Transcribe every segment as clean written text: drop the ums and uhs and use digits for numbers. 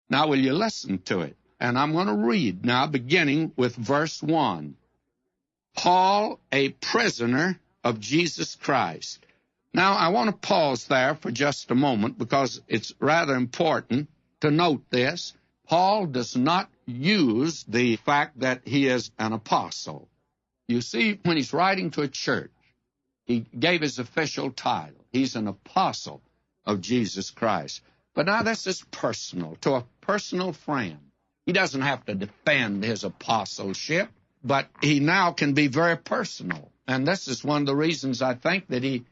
Now, will you listen to it? And I'm going to read now, beginning with verse 1. Paul, a prisoner of Jesus Christ. Now, I want to pause there for just a moment because it's rather important to note this. Paul does not use the fact that he is an apostle. You see, when he's writing to a church, he gave his official title. He's an apostle of Jesus Christ. But now this is personal, to a personal friend. He doesn't have to defend his apostleship, but he now can be very personal. And this is one of the reasons I think that he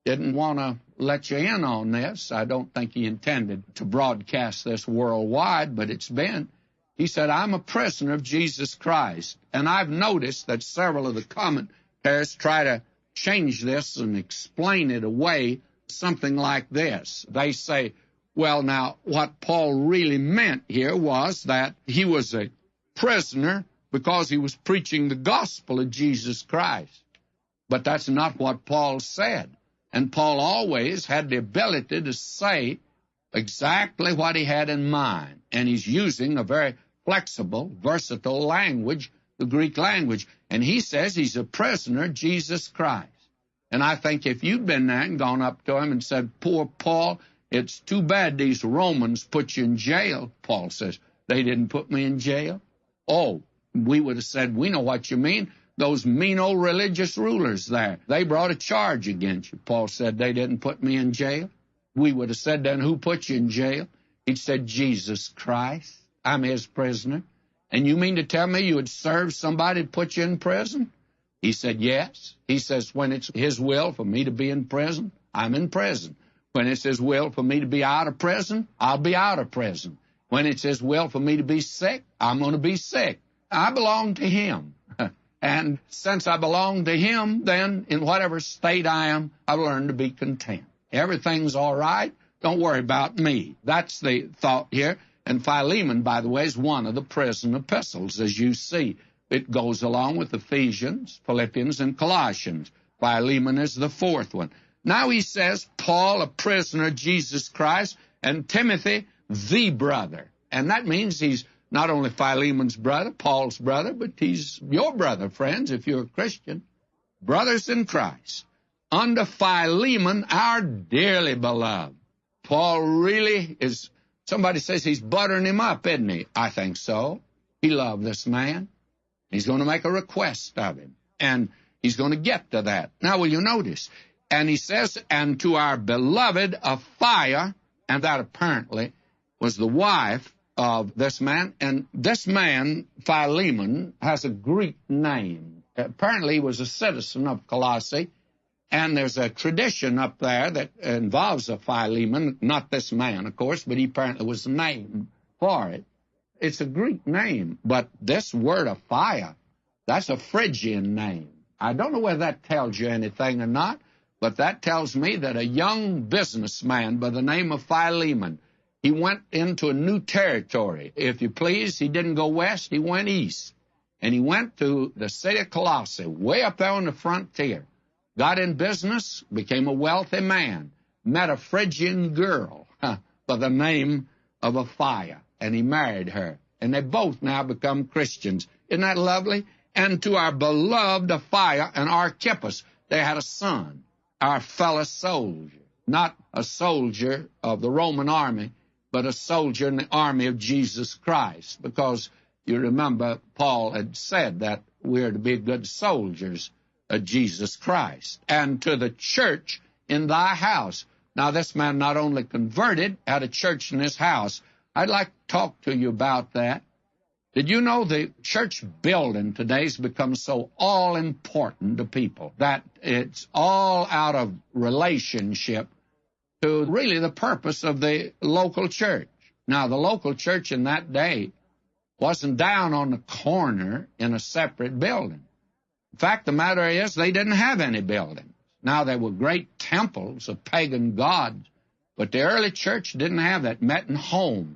didn't want to let you in on this. I don't think he intended to broadcast this worldwide, but it's been. He said, I'm a prisoner of Jesus Christ. And I've noticed that several of the commentators try to change this and explain it away, something like this. They say, well, now, what Paul really meant here was that he was a prisoner because he was preaching the gospel of Jesus Christ. But that's not what Paul said. And Paul always had the ability to say exactly what he had in mind. And he's using a very flexible, versatile language, the Greek language. And he says he's a prisoner of Jesus Christ. And I think if you'd been there and gone up to him and said, poor Paul, it's too bad these Romans put you in jail. Paul says, they didn't put me in jail. Oh, we would have said, we know what you mean. Those mean old religious rulers there, they brought a charge against you. Paul said, they didn't put me in jail. We would have said, then who put you in jail? He'd said, Jesus Christ. I'm his prisoner. And you mean to tell me you would serve somebody to put you in prison? He said, yes. He says, when it's his will for me to be in prison, I'm in prison. When it's his will for me to be out of prison, I'll be out of prison. When it's his will for me to be sick, I'm going to be sick. I belong to him. And since I belong to him, then in whatever state I am, I've learned to be content. Everything's all right. Don't worry about me. That's the thought here. And Philemon, by the way, is one of the prison epistles, as you see. It goes along with Ephesians, Philippians, and Colossians. Philemon is the fourth one. Now he says, Paul, a prisoner of Jesus Christ, and Timothy, the brother. And that means he's not only Philemon's brother, Paul's brother, but he's your brother, friends, if you're a Christian. Brothers in Christ. Unto Philemon, our dearly beloved. Paul really is, somebody says he's buttering him up, isn't he? I think so. He loved this man. He's going to make a request of him, and he's going to get to that. Now, will you notice? And he says, and to our beloved Apphia, and that apparently was the wife of this man. And this man, Philemon, has a Greek name. Apparently he was a citizen of Colossae, and there's a tradition up there that involves a Philemon, not this man, of course, but he apparently was named for it. It's a Greek name, but this word Apphia, that's a Phrygian name. I don't know whether that tells you anything or not, but that tells me that a young businessman by the name of Philemon, he went into a new territory. If you please, he didn't go west, he went east. And he went to the city of Colossae, way up there on the frontier. Got in business, became a wealthy man, met a Phrygian girl by the name of Apphia, and he married her. And they both now become Christians. Isn't that lovely? And to our beloved Apphia and Archippus, they had a son, our fellow soldier. Not a soldier of the Roman army, but a soldier in the army of Jesus Christ. Because you remember Paul had said that we're to be good soldiers of Jesus Christ. And to the church in thy house. Now this man not only converted, had a church in his house. I'd like to talk to you about that. Did you know the church building today has become so all-important to people that it's all out of relationship to really the purpose of the local church? Now, the local church in that day wasn't down on the corner in a separate building. In fact, the matter is they didn't have any buildings. Now, there were great temples of pagan gods, but the early church didn't have that, met in homes.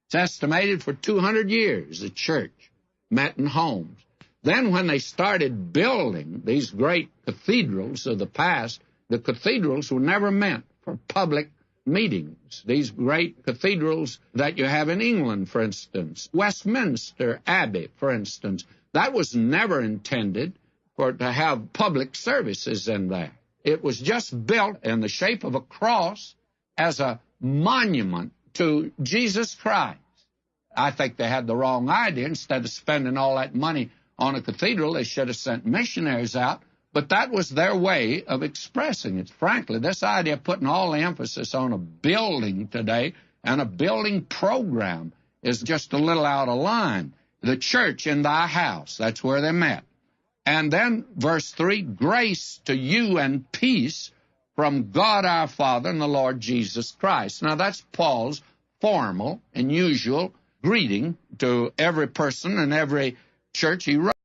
It's estimated for 200 years the church met in homes. Then when they started building these great cathedrals of the past, the cathedrals were never meant for public meetings, these great cathedrals that you have in England, for instance, Westminster Abbey, for instance, that was never intended for it to have public services in there. It was just built in the shape of a cross as a monument to Jesus Christ. I think they had the wrong idea. Instead of spending all that money on a cathedral, they should have sent missionaries out. But that was their way of expressing it. Frankly, this idea of putting all the emphasis on a building today and a building program is just a little out of line. The church in thy house, that's where they met. And then verse 3, grace to you and peace from God our Father and the Lord Jesus Christ. Now that's Paul's formal and usual greeting to every person and every church he wrote.